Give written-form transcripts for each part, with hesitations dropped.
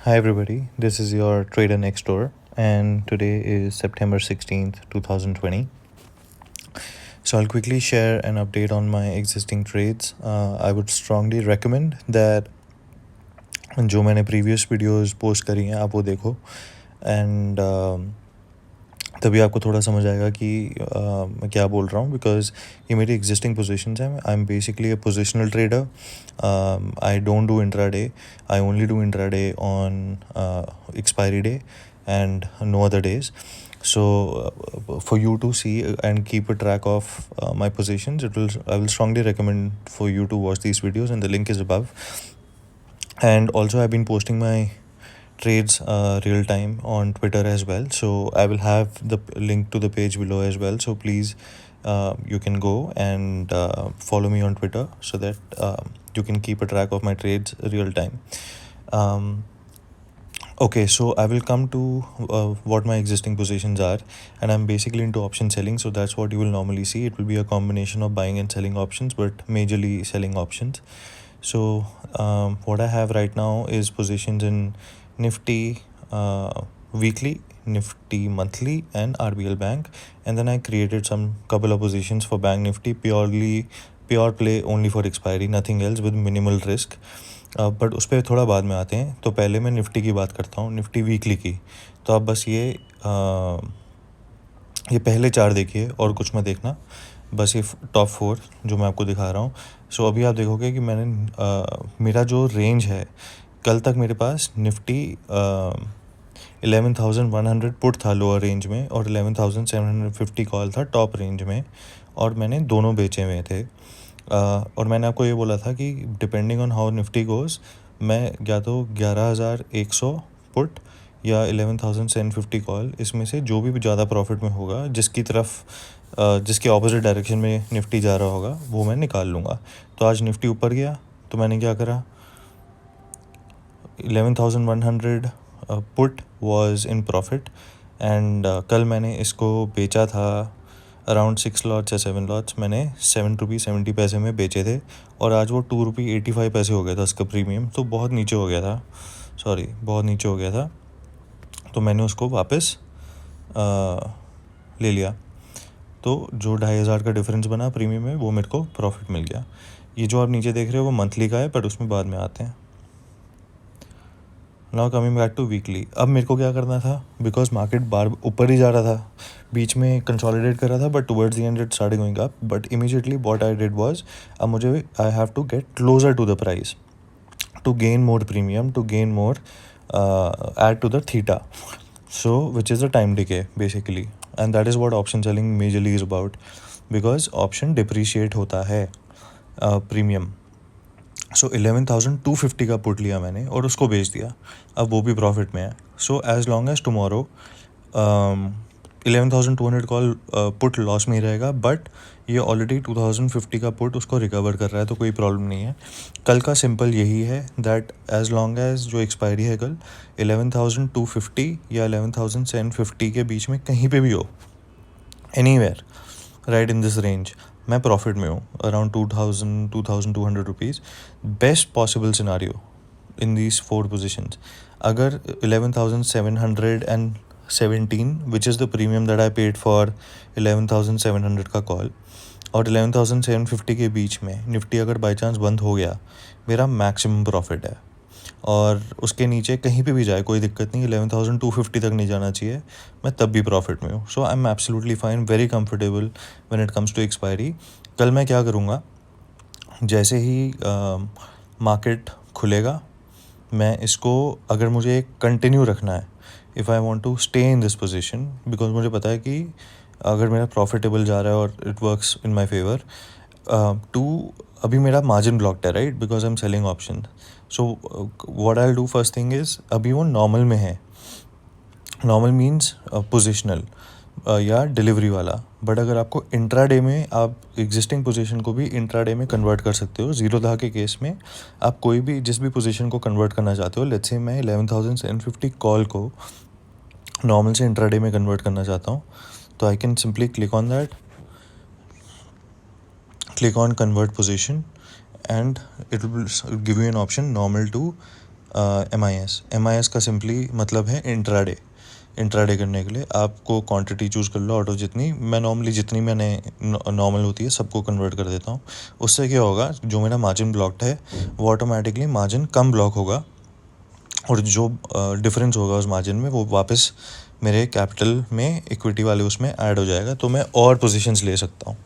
Hi everybody, this is your trader next door, and today is September 16th, 2020. So I'll quickly share an update on my existing trades. I would strongly recommend that जो मैंने previous videos post करी हैं आप वो देखो, and तभी आपको थोड़ा समझ आएगा कि मैं क्या बोल रहा हूँ, बिकॉज ये मेरी एग्जिस्टिंग पोजीशंस हैं. I am basically a positional trader. I don't do intraday. I only do intraday on expiry day and no other days. So for you to see and keep a track of my positions, I will strongly recommend for you to watch these videos, and the link is above. And also I've been posting my trades real time on Twitter as well, so I will have the link to the page below as well. So please, you can go and follow me on Twitter so that you can keep a track of my trades real time. Okay, so I will come to what my existing positions are, and I'm basically into option selling, so that's what you will normally see. It will be a combination of buying and selling options, but majorly selling options. So what I have right now is positions in Nifty weekly, Nifty monthly, and RBL Bank. And then I created some couple of positions for Bank Nifty, pure play only for expiry, nothing else, with minimal risk. But उस पर थोड़ा बाद में आते हैं. तो पहले मैं निफ्टी की बात करता हूँ, निफ्टी वीकली की. तो आप बस ये पहले 4 देखिए और कुछ मत देखना, बस ये टॉप 4 जो मैं आपको दिखा रहा हूँ. सो अभी आप देखोगे कि मैंने मेरा जो रेंज है, कल तक मेरे पास निफ्टी 11,100 पुट था लोअर रेंज में, और 11,750 कॉल था टॉप रेंज में, और मैंने दोनों बेचे हुए थे. और मैंने आपको ये बोला था कि depending on how Nifty goes, मैं या तो 11,100 पुट या 11,750 कॉल, इसमें से जो भी ज़्यादा प्रॉफिट में होगा, जिसके ऑपोजिट डायरेक्शन में निफ्टी जा रहा होगा, वो मैं निकाल लूँगा. तो आज निफ्टी ऊपर गया तो मैंने क्या करा, 11,100 put was in profit, and कल मैंने इसको बेचा था अराउंड 6 लॉट्स या 7 लॉट्स. मैंने 7 रुपये 70 पैसे में बेचे थे, और आज वो 2 रुपये 85 पैसे हो गया था उसका प्रीमियम. तो बहुत नीचे हो गया था, बहुत नीचे हो गया था. तो मैंने उसको वापस ले लिया. तो जो 2,500 का डिफरेंस बना प्रीमियम में, वो मेरे को प्रॉफिट मिल गया. ये जो आप नीचे देख रहे हो वो मंथली का है, बट उसमें बाद में आते हैं. Now coming back to weekly. अब मेरे को क्या करना था, बिकॉज मार्केट बार ऊपर ही जा रहा था, बीच में कंसोलिडेट कर रहा था, but towards the end it started going up. But immediately what I did was, अब मुझे I have to get closer to the price to gain more premium, to gain more add to the theta, so which is the time decay basically, and that is what option selling majorly is about, because option depreciate होता है premium. सो 11,250 का put लिया मैंने और उसको बेच दिया, अब वो भी प्रॉफिट में है. So as long as tomorrow 11,200 call put loss में ही रहेगा, बट ये ऑलरेडी 2,050 का पुट उसको रिकवर कर रहा है, तो कोई प्रॉब्लम नहीं है. कल का सिंपल यही है दैट एज लॉन्ग एज जो एक्सपायरी है कल 11,250 या 11,750 के बीच में कहीं पे भी हो, anywhere right in this range, मैं प्रॉफिट में हूँ around 2,200 rupees. Best possible scenario in these 4 positions, अगर 11,717 which is the premium that I paid for 11,700 का कॉल, और 11,750 के बीच में निफ्टी अगर बाई चांस बंद हो गया, मेरा मैक्सिमम प्रॉफिट है. और उसके नीचे कहीं पे भी जाए कोई दिक्कत नहीं, 11,250 तक नहीं जाना चाहिए, मैं तब भी प्रॉफिट में हूँ. So I am absolutely fine, very comfortable when it comes to expiry. कल मैं क्या करूँगा, जैसे ही मार्केट खुलेगा, मैं इसको, अगर मुझे कंटिन्यू रखना है, if I want to stay in this position, because मुझे पता है कि अगर मेरा प्रॉफिटेबल जा रहा है और it works in my favour, अभी मेरा मार्जिन ब्लॉक्ड है, right, because I am selling option. So what I will do, first thing is, अभी वो नॉर्मल में है. नॉर्मल मीन्स पोजिशनल या डिलीवरी वाला. बट अगर आपको इंट्राडे में, आप एग्जिस्टिंग पोजीशन को भी इंट्राडे में कन्वर्ट कर सकते हो. जीरो धा के केस में आप कोई भी जिस भी पोजीशन को कन्वर्ट करना चाहते हो, लेट्स से मैं 11,750 कॉल को नॉर्मल से इंट्राडे में कन्वर्ट करना चाहता हूँ, तो I can simply click on that, click on convert position, and it will give you an option normal to MIS का सिंपली मतलब है इंट्राडे करने के लिए आपको क्वांटिटी चूज़ कर लो ऑटो जितनी मैं नॉर्मली जितनी मैंने नॉर्मल होती है सबको कन्वर्ट कर देता हूँ। उससे क्या होगा, जो मेरा मार्जिन ब्लॉक्ड है वो ऑटोमेटिकली मार्जिन कम ब्लॉक होगा और जो डिफरेंस होगा उस मार्जिन में वो वापस मेरे कैपिटल में इक्विटी वाले उसमें ऐड हो जाएगा, तो मैं और पोजीशंस ले सकता हूँ।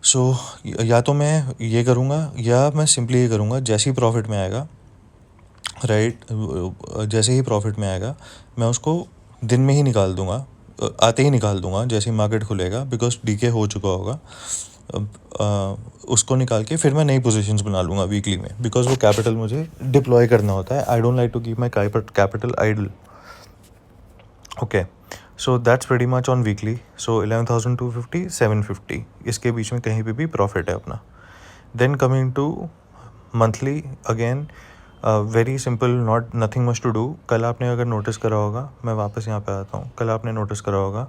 सो या तो मैं ये करूँगा या मैं सिंपली ये करूँगा, जैसे ही प्रॉफिट में आएगा राइट, जैसे ही प्रॉफिट में आएगा मैं उसको दिन में ही निकाल दूंगा, आते ही निकाल दूंगा जैसे ही मार्केट खुलेगा, बिकॉज डीके हो चुका होगा। उसको निकाल के फिर मैं नई पोजीशंस बना लूँगा वीकली में, बिकॉज वो कैपिटल मुझे डिप्लॉय करना होता है। I don't like to keep my capital idle. Okay, so that's very much on weekly. So 11,250 750 इसके बीच में कहीं पे भी प्रॉफिट है अपना। Then coming to monthly, again very simple, not nothing much to do. कल आपने अगर नोटिस करा होगा, मैं वापस यहाँ पे आता हूँ, कल आपने नोटिस करा होगा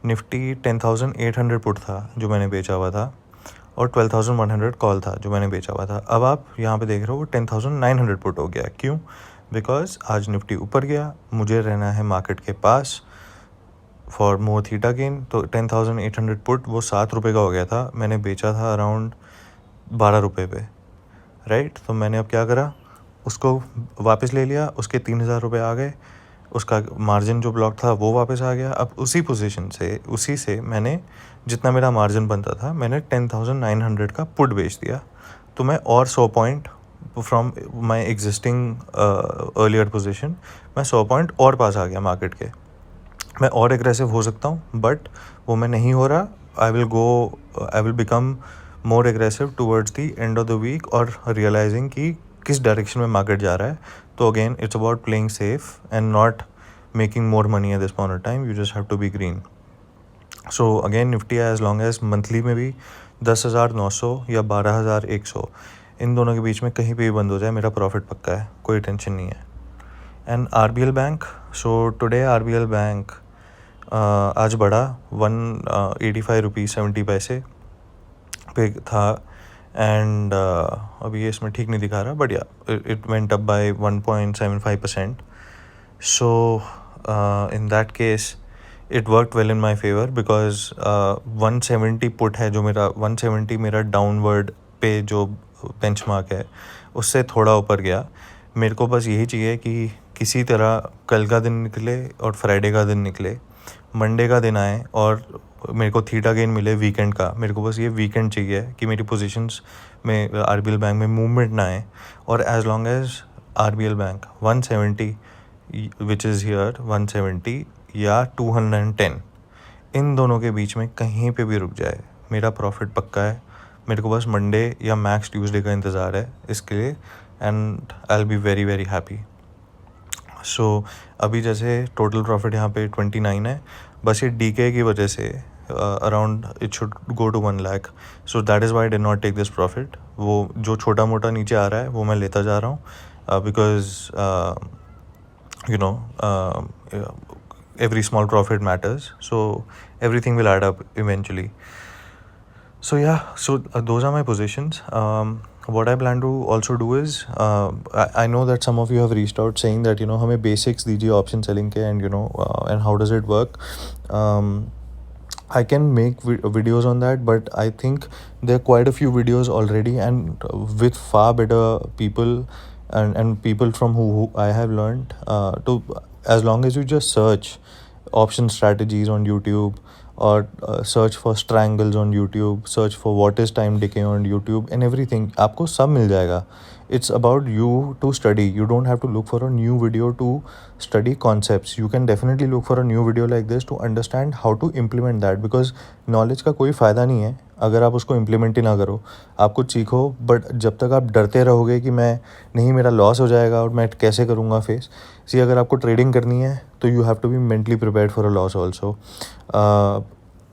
निफ्टी 10,800 पुट था जो मैंने बेचा हुआ था और 12,100 कॉल था जो मैंने बेचा हुआ था। अब आप यहाँ पे देख रहे हो 10,900 पुट हो गया। क्यों? बिकॉज आज निफ्टी ऊपर गया, मुझे रहना है मार्केट के पास फॉर मोर थीटा गेन। तो 10,800 पुट वो 7 रुपये का हो गया था, मैंने बेचा था अराउंड 12 रुपये पे, राइट। तो मैंने अब क्या करा, उसको वापस ले लिया, उसके 3,000 रुपये आ गए, उसका मार्जिन जो ब्लॉक था वो वापस आ गया। अब उसी पोजीशन से उसी से मैंने जितना मेरा मार्जिन बनता था मैंने 10,900 का पुट बेच दिया। तो मैं और 100 point from my existing earlier position, मैं 100 पॉइंट और पास आ गया मार्केट के। मैं और एग्रेसिव हो सकता हूँ बट वो मैं नहीं हो रहा। I will become more aggressive towards the end of the week और रियलाइजिंग कि किस डायरेक्शन में मार्केट जा रहा है। तो again it's about playing safe and not making more money at this point of time, you just have to be green. So again Nifty as long as monthly में भी 10,900 या 12,100 इन दोनों के बीच में कहीं पे भी बंद हो जाए मेरा प्रॉफिट पक्का है, कोई टेंशन नहीं है। And RBL bank, so today RBL bank आज बढ़ा 185 रुपीज़ 70 पैसे पे था। एंड अभी ये इसमें ठीक नहीं दिखा रहा बट या it went up by 1.75%। So in that case it worked well in my favour, because 170 put है जो मेरा 170 मेरा डाउनवर्ड पे जो बेंचमार्क है उससे थोड़ा ऊपर गया। मेरे को बस यही चाहिए कि किसी तरह कल का दिन निकले और फ्राइडे का दिन निकले, मंडे का दिन आए और मेरे को थीटा गेन मिले वीकेंड का। मेरे को बस ये वीकेंड चाहिए कि मेरी पोजीशंस में RBL बैंक में मूवमेंट ना आए। और as long as RBL bank 170 which is here 170 या 210 इन दोनों के बीच में कहीं पे भी रुक जाए मेरा प्रॉफिट पक्का है। मेरे को बस मंडे या मैक्स ट्यूसडे का इंतज़ार है इसके लिए, and I will be very very happy. So अभी जैसे टोटल प्रॉफिट यहाँ पे 29 है, बस ये DK की वजह से around it should go to 1 lakh. So that is why did not take this profit. वो जो छोटा मोटा नीचे आ रहा है वो मैं लेता जा रहा हूँ, because you know every small profit matters, so everything will add up eventually. So yeah, so those are my positions. What I plan to also do is I know that some of you have reached out saying that हमें basics दीजिए option selling के, and and how does it work. I can make videos on that, but I think there are quite a few videos already, and with far better people and people from who I have learned to, as long as you just search option strategies on YouTube, or search for strangles on YouTube, search for what is time decay on YouTube and everything, आपको सब मिल जाएगा. It's about you to study. You don't have to look for a new video to study concepts. You can definitely look for a new video like this to understand how to implement that, because knowledge का कोई फ़ायदा नहीं है अगर आप उसको implement ही ना करो. आप कुछ सीखो बट जब तक आप डरते रहोगे कि मैं नहीं, मेरा लॉस हो जाएगा और मैं कैसे करूँगा फेस, सी अगर आपको ट्रेडिंग करनी है तो you have to be mentally prepared for a loss also.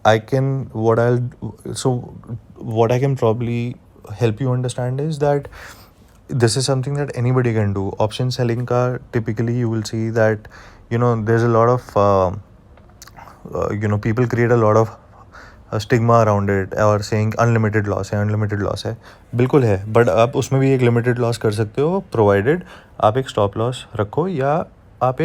I can what I can probably help you understand is that this is something that anybody can do. Option selling ka typically you will see that there's a lot of people create a lot of stigma around it और saying unlimited loss है, बिल्कुल है, but आप उसमें भी एक limited loss कर सकते हो प्रोवाइडेड आप एक स्टॉप लॉस रखो या आप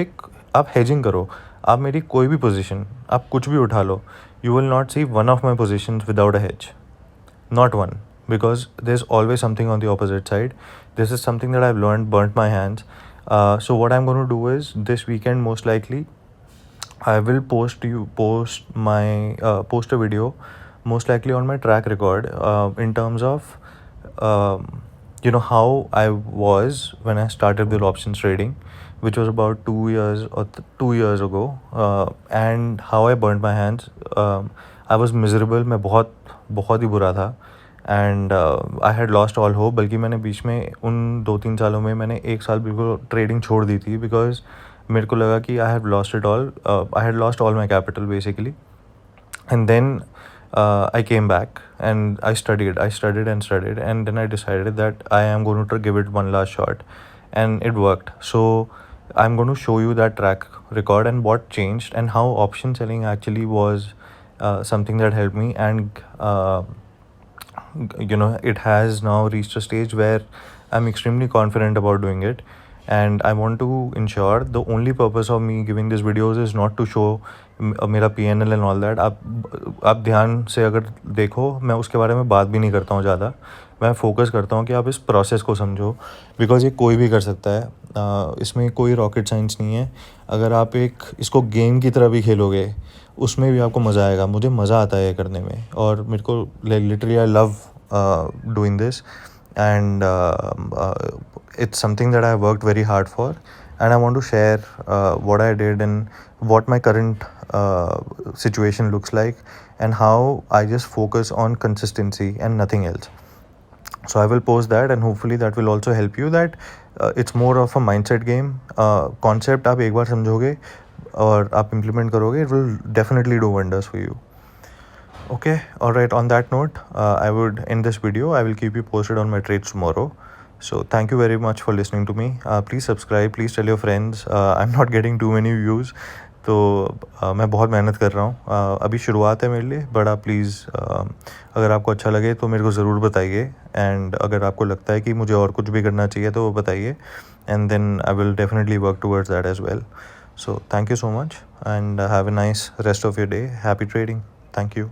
हेजिंग करो। आप मेरी कोई भी पोजीशन आप कुछ भी उठा लो, you will not see one of my position without a hedge, not one, because there's always something on the opposite side. This is something that I've learned, burnt my hands. So what I'm going to do is this weekend, most likely I will post a video, most likely on my track record, in terms of um, how I was when I started with options trading, which was about 2 years ago, and how I burnt my hands. I was miserable, मैं बहुत ही बुरा था, and I had lost all hope. बल्कि मैंने बीच में उन 2-3 सालों में मैंने 1 साल बिल्कुल ट्रेडिंग छोड़ दी थी, बिकॉज मेरे को लगा कि I have lost it all, I had lost all my capital basically. And then I came back and I studied and then I decided that I am going to give it one last shot, and it worked. So I'm going to show you that track record and what changed and how option selling actually was something that helped me. And it has now reached a stage where I'm extremely confident about doing it, and I want to ensure the only purpose of me giving these videos is not to show मेरा PNL and all that. आप ध्यान से अगर देखो, मैं उसके बारे में बात भी नहीं करता हूँ ज़्यादा, मैं फोकस करता हूँ कि आप इस प्रोसेस को समझो, बिकॉज ये कोई भी कर सकता है, इसमें कोई रॉकेट साइंस नहीं है। अगर आप इसको गेम की तरह भी खेलोगे उसमें भी आपको मज़ा आएगा। मुझे मज़ा आता है ये करने में, और मेरे को literally I love doing this, and it's something that I worked very hard for, and I want to share what I did and what my current situation looks like, and how I just focus on consistency and nothing else. So I will post that, and hopefully that will also help you, that it's more of a mindset game. Concept आप एक बार समझोगे और आप implement करोगे, it will definitely do wonders for you. Okay, alright, on that note, I would end this video. I will keep you posted on my trades tomorrow. So thank you very much for listening to me. Please subscribe, please tell your friends. I'm not getting too many views, तो मैं बहुत मेहनत कर रहा हूँ, अभी शुरुआत है मेरे लिए, बट आप प्लीज़ अगर आपको अच्छा लगे तो मेरे को ज़रूर बताइए, एंड अगर आपको लगता है कि मुझे और कुछ भी करना चाहिए तो वो बताइए, and then I will definitely work towards that as well. So thank you so much, and have a nice rest of your day. Happy trading. Thank you.